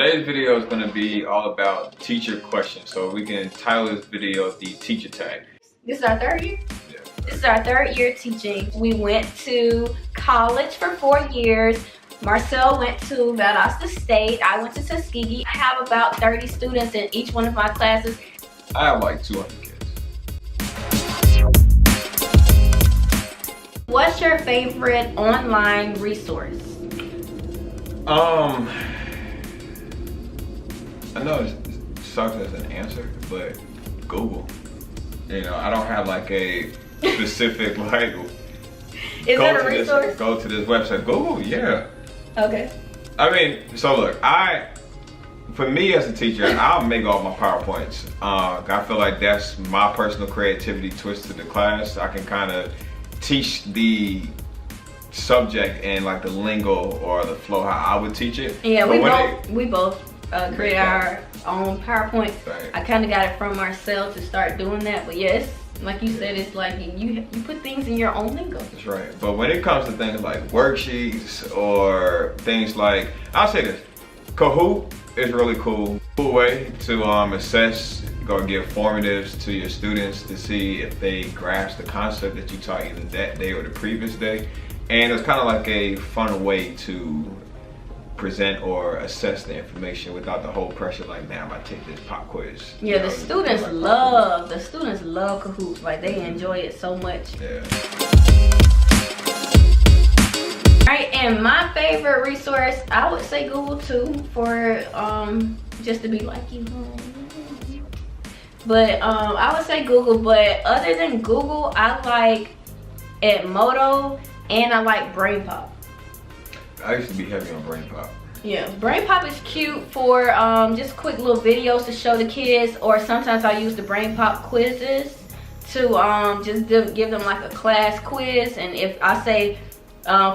Today's video is going to be all about teacher questions. So we can title this video the teacher tag. This is our third year? Yeah. This is our third year teaching. We went to college for 4 years. Marcel went to Valdosta State. I went to Tuskegee. I have about 30 students in each one of my classes. I have like 200 kids. What's your favorite online resource? I know it sucks as an answer, but Google. You know, I don't have like a specific like. Is that a resource? Go to this website. Google, yeah. Okay. I mean, so look, for me as a teacher, I'll make all my PowerPoints. I feel like that's my personal creativity twist to the class. I can kind of teach the subject and like the lingo or the flow how I would teach it. Yeah, we both create our own PowerPoint. Right. I kind of got it from Marcel to start doing that, but yes, like you said, it's like you put things in your own lingo. That's right. But when it comes to things like worksheets or things like, I'll say this, Kahoot is really cool way to assess, go give formatives to your students to see if they grasp the concept that you taught either that day or the previous day. And it's kind of like a fun way to present or assess the information without the whole pressure like, man, I'm gonna take this pop quiz. Yeah, the students love Kahoot. Like they enjoy it so much. Yeah. Alright, and my favorite resource, I would say Google too, for just to be like you. But I would say Google, but other than Google, I like Edmodo and I like Brain Pop. I used to be heavy on Brain Pop. Yeah, Brain Pop is cute for just quick little videos to show the kids, or sometimes I use the Brain Pop quizzes to just give them like a class quiz. And if I say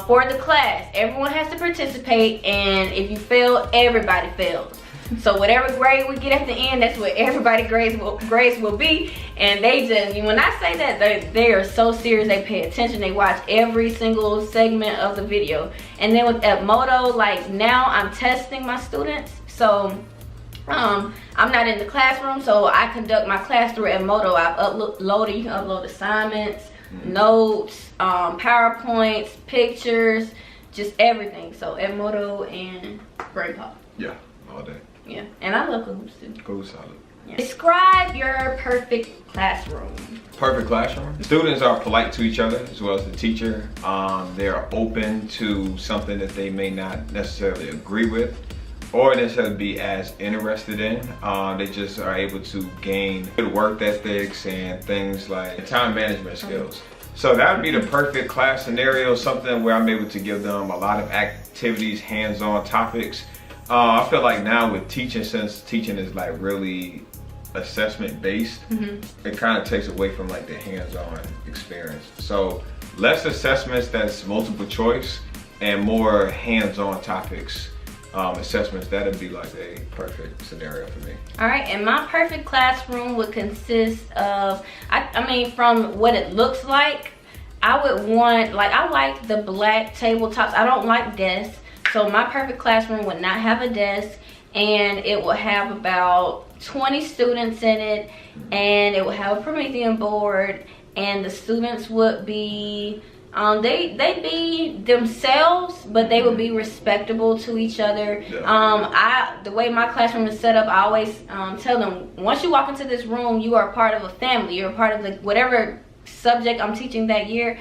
for the class, everyone has to participate, and if you fail, everybody fails. So whatever grade we get at the end, that's what everybody grades will be. And they just, when I say that, they are so serious. They pay attention. They watch every single segment of the video. And then with Edmodo, like now I'm testing my students. So I'm not in the classroom, so I conduct my class through Edmodo. I've uploaded, you can upload assignments, notes, PowerPoints, pictures, just everything. So Edmodo and Brain Pop. Yeah, all day. Yeah, and I love Kahoot too. Kahoot's solid. Yeah. Describe your perfect classroom. Perfect classroom. Students are polite to each other as well as the teacher. They're open to something that they may not necessarily agree with or necessarily be as interested in. They just are able to gain good work ethics and things like time management skills. So that would be the perfect class scenario, something where I'm able to give them a lot of activities, hands-on topics. I feel like now with teaching, since teaching is like really assessment based, it kind of takes away from like the hands-on experience. So less assessments that's multiple choice and more hands-on topics, assessments, that'd be like a perfect scenario for me. All right, and my perfect classroom would consist of, I mean, from what it looks like, I would want, like, I like the black tabletops. I don't like desks. So my perfect classroom would not have a desk, and it would have about 20 students in it, and it would have a Promethean board, and the students would be, they'd be themselves, but they would be respectable to each other. Yeah. The way my classroom is set up, I always tell them, once you walk into this room, you are a part of a family. You're a part of whatever subject I'm teaching that year.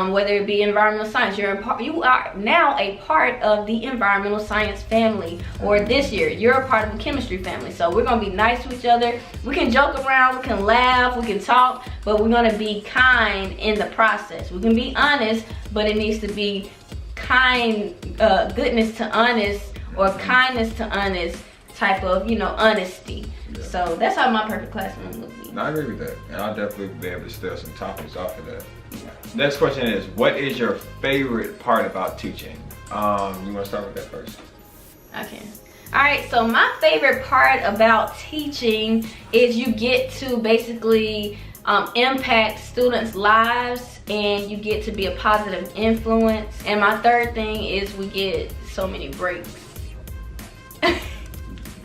Whether it be environmental science, you are now a part of the environmental science family. Or this year, you're a part of the chemistry family. So we're gonna be nice to each other. We can joke around, we can laugh, we can talk, but we're gonna be kind in the process. We can be honest, but it needs to be kind, goodness to honest, or kindness to honest type of, honesty. Yeah. So that's how my perfect classroom would be. No, I agree with that. And I'll definitely be able to steal some topics off of that. Next question is, what is your favorite part about teaching? You want to start with that first? Okay. All right, so my favorite part about teaching is you get to basically impact students' lives, and you get to be a positive influence. And my third thing is we get so many breaks.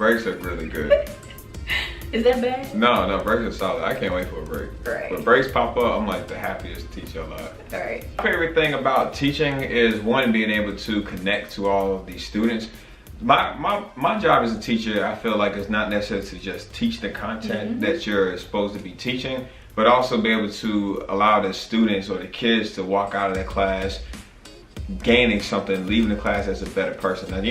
Breaks are really good. Is that bad? No, breaks are solid. I can't wait for a break. Right. When breaks pop up, I'm like the happiest teacher alive. All right. My favorite thing about teaching is one, being able to connect to all of these students. My job as a teacher, I feel like, is not necessarily to just teach the content that you're supposed to be teaching, but also be able to allow the students or the kids to walk out of the class gaining something, leaving the class as a better person. Now,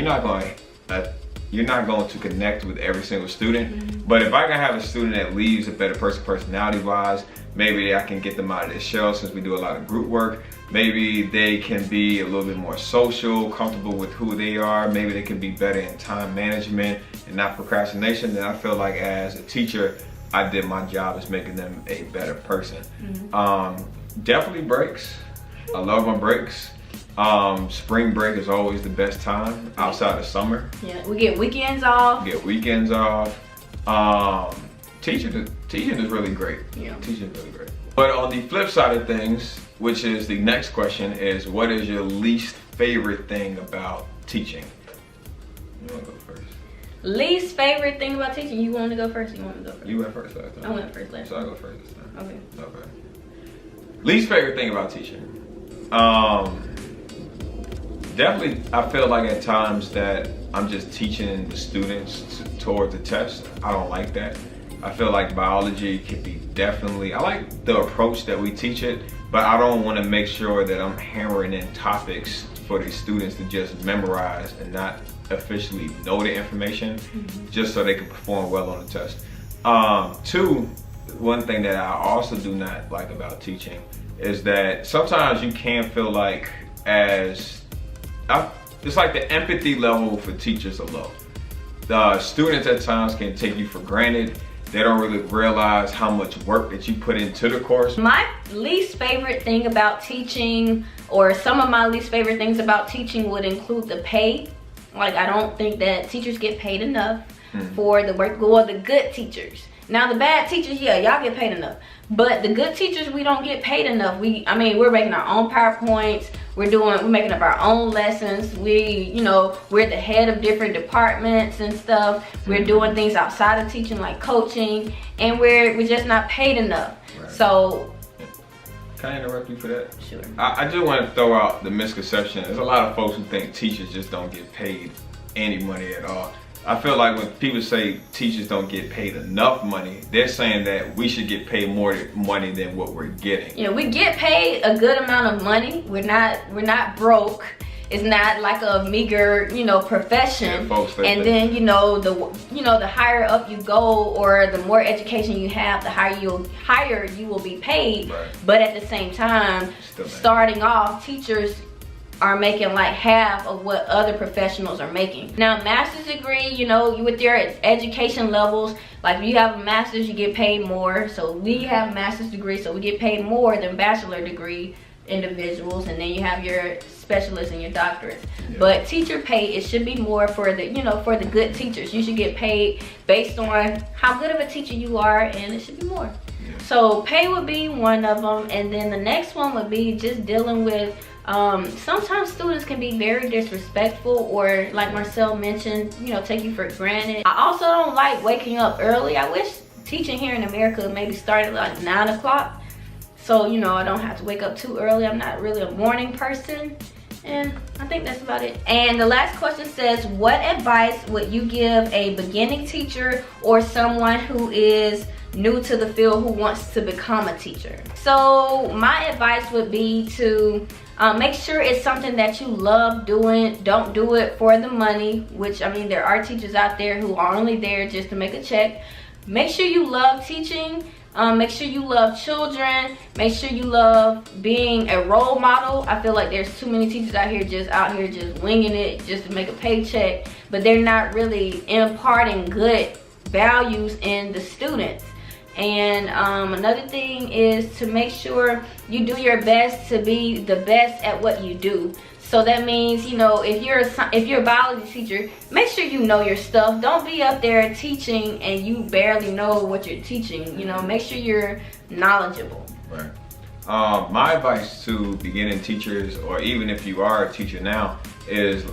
you're not going to connect with every single student, but if I can have a student that leaves a better person personality-wise, maybe I can get them out of their shell, since we do a lot of group work. Maybe they can be a little bit more social, comfortable with who they are. Maybe they can be better in time management and not procrastination. Then I feel like as a teacher, I did my job as making them a better person. Definitely breaks. I love my breaks. Spring break is always the best time outside of summer. Yeah, we get weekends off. Teaching is really great. Yeah. Teaching is really great. But on the flip side of things, which is the next question, is what is your least favorite thing about teaching? You want to go first? Least favorite thing about teaching? You want to go first? You want to go first? You went first last time. I went first last time. So I go first this time. Okay. Least favorite thing about teaching? Definitely, I feel like at times that I'm just teaching the students towards the test. I don't like that. I feel like biology could be definitely, I like the approach that we teach it, but I don't want to make sure that I'm hammering in topics for the students to just memorize and not officially know the information, just so they can perform well on the test. Two, one thing that I also do not like about teaching is that sometimes you can feel like it's like the empathy level for teachers are low. The students at times can take you for granted. They don't really realize how much work that you put into the course. My least favorite thing about teaching, or some of my least favorite things about teaching, would include the pay. Like, I don't think that teachers get paid enough for the work, or the good teachers. Now, the bad teachers, yeah, y'all get paid enough. But the good teachers, we don't get paid enough. We're making our own PowerPoints. We're making up our own lessons. We're the head of different departments and stuff. We're doing things outside of teaching, like coaching, and we're just not paid enough. Right. So, can I interrupt you for that? Sure. I just want to throw out the misconception. There's a lot of folks who think teachers just don't get paid any money at all. I feel like when people say teachers don't get paid enough money, they're saying that we should get paid more money than what we're getting. Yeah, we get paid a good amount of money. We're not broke. It's not like a meager, profession. Yeah, folks, and then the higher up you go, or the more education you have, the higher you will be paid. Right. But at the same time, starting off, teachers are making like half of what other professionals are making. Now, master's degree, with your education levels, like if you have a master's, you get paid more. So we have a master's degree, so we get paid more than bachelor degree individuals, and then you have your specialists and your doctorates. Yeah. But teacher pay, it should be more for the good teachers. You should get paid based on how good of a teacher you are, and it should be more. Yeah. So pay would be one of them, and then the next one would be just dealing with sometimes students can be very disrespectful, or like Marcel mentioned, take you for granted. I also don't like waking up early. I wish teaching here in America maybe started like 9 o'clock. So, I don't have to wake up too early. I'm not really a morning person. And I think that's about it. And the last question says, what advice would you give a beginning teacher or someone who is new to the field who wants to become a teacher? So my advice would be to make sure it's something that you love doing. Don't do it for the money, which, there are teachers out there who are only there just to make a check. Make sure you love teaching. Make sure you love children. Make sure you love being a role model. I feel like there's too many teachers out here just winging it just to make a paycheck, but they're not really imparting good values in the students. And another thing is to make sure you do your best to be the best at what you do. So that means, if you're a biology teacher, make sure you know your stuff. Don't be up there teaching and you barely know what you're teaching. Make sure you're knowledgeable. Right. My advice to beginning teachers, or even if you are a teacher now, is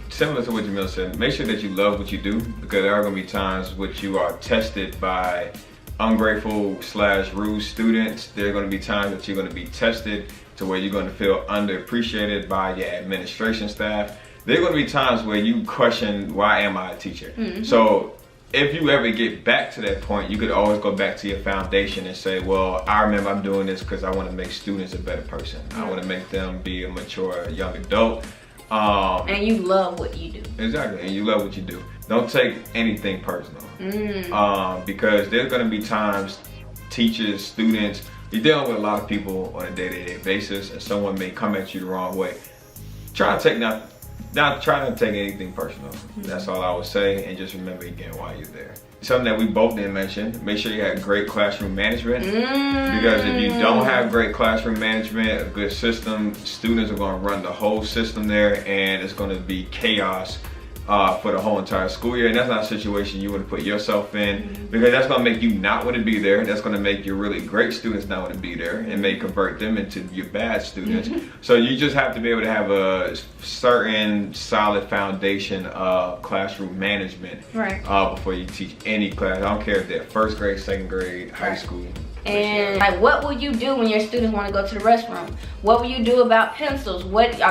similar to what Jamilah said. Make sure that you love what you do, because there are going to be times which you are tested by ungrateful / rude students. There are going to be times that you're going to be tested to where you're going to feel underappreciated by your administration staff. There are going to be times where you question, why am I a teacher? So if you ever get back to that point, you could always go back to your foundation and say, well, I remember I'm doing this because I want to make students a better person. I want to make them be a mature young adult. And you love what you do. Exactly, and you love what you do. Don't take anything personal. Because there's going to be times, teachers, students, you're dealing with a lot of people on a day-to-day basis, and someone may come at you the wrong way. Try to take not trying to take anything personal. That's all I would say, and just remember again why you're there. Something that we both didn't mention, make sure you have great classroom management. Because if you don't have great classroom management, a good system, students are going to run the whole system there, and it's going to be chaos for the whole entire school year. And that's not a situation you want to put yourself in, because that's going to make you not want to be there. That's going to make your really great students not want to be there, and may convert them into your bad students. So you just have to be able to have a certain solid foundation of classroom management before you teach any class. I don't care if they're first grade, second grade, high school. And like, what will you do when your students want to go to the restroom? What will you do about pencils?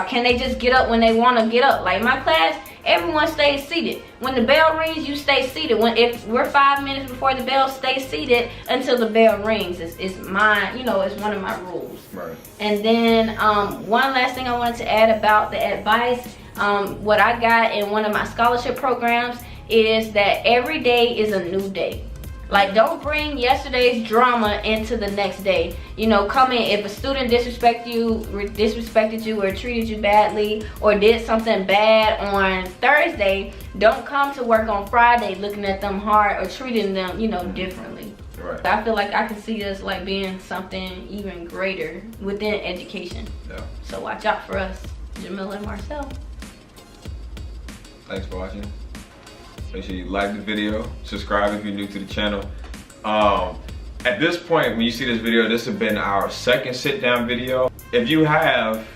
Can they just get up when they want to get up? Like my class, everyone stays seated. When the bell rings, you stay seated. If we're 5 minutes before the bell, stay seated until the bell rings. It's mine, it's one of my rules. Right. And then one last thing I wanted to add about the advice, what I got in one of my scholarship programs is that every day is a new day. Like, don't bring yesterday's drama into the next day. Come in, if a student disrespected you or treated you badly or did something bad on Thursday, don't come to work on Friday looking at them hard or treating them, differently. Right. I feel like I can see us like being something even greater within education. Yeah. So watch out for us, Jamilah and Marcel. Thanks for watching. Make sure you like the video, subscribe if you're new to the channel. At this point, when you see this video, this has been our second sit-down video. If you have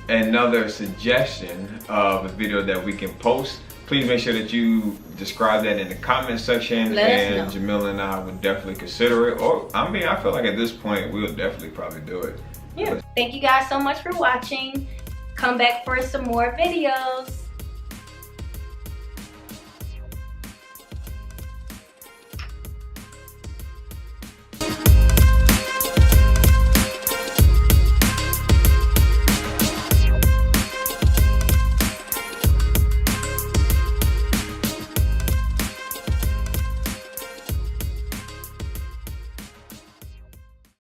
another suggestion of a video that we can post, please make sure that you describe that in the comment section, and Jamilah and I would definitely consider it. Or, I feel like at this point, we'll definitely probably do it. Yeah. Thank you guys so much for watching. Come back for some more videos.